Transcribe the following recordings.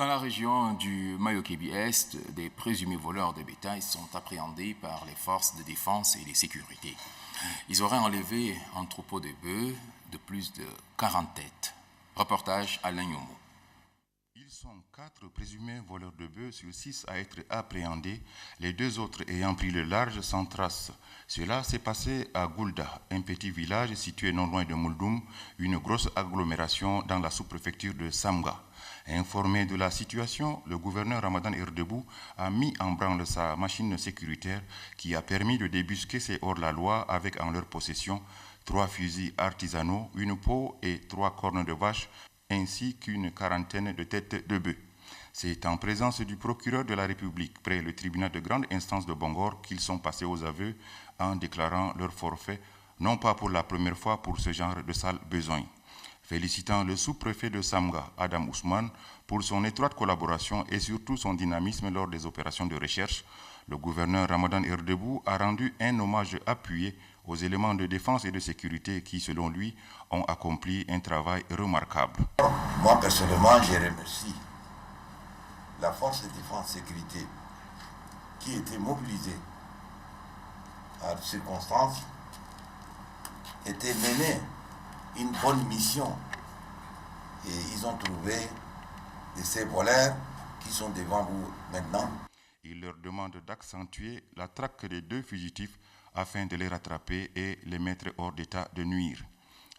Dans la région du Mayo-Kébi-Est, des présumés voleurs de bétail sont appréhendés par les forces de défense et de sécurité. Ils auraient enlevé un troupeau de bœufs de plus de 40 têtes. Reportage Alain Yomo. Ils sont 4 présumés voleurs de bœufs sur 6 à être appréhendés, les 2 autres ayant pris le large sans trace. Cela s'est passé à Goulda, un petit village situé non loin de Muldoum, une grosse agglomération dans la sous-préfecture de Samga. Informé de la situation, le gouverneur Ramadan Irdebou a mis en branle sa machine sécuritaire qui a permis de débusquer ces hors-la-loi avec en leur possession 3 fusils artisanaux, une peau et 3 cornes de vache, ainsi qu'une quarantaine de têtes de bœufs. C'est en présence du procureur de la République près le tribunal de grande instance de Bangor qu'ils sont passés aux aveux en déclarant leur forfait, non pas pour la première fois pour ce genre de sale besogne. Félicitant le sous-préfet de Samga, Adam Ousmane, pour son étroite collaboration et surtout son dynamisme lors des opérations de recherche, le gouverneur Ramadan Irdebou a rendu un hommage appuyé aux éléments de défense et de sécurité qui, selon lui, ont accompli un travail remarquable. Moi, personnellement, je remercie la force de défense et de sécurité qui était mobilisée à des circonstances, était menée une bonne mission et ils ont trouvé de ces voleurs qui sont devant vous maintenant. Il leur demande d'accentuer la traque des 2 fugitifs afin de les rattraper et les mettre hors d'état de nuire.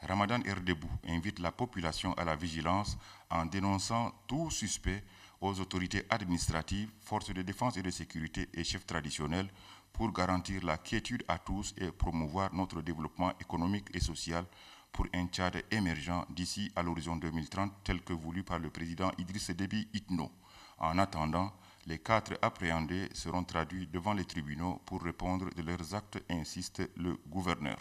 Ramadan Irdebou invite la population à la vigilance en dénonçant tout suspect aux autorités administratives, forces de défense et de sécurité et chefs traditionnels pour garantir la quiétude à tous et promouvoir notre développement économique et social pour un Tchad émergent d'ici à l'horizon 2030 tel que voulu par le président Idriss Déby Itno. En attendant, les 4 appréhendés seront traduits devant les tribunaux pour répondre de leurs actes, insiste le gouverneur.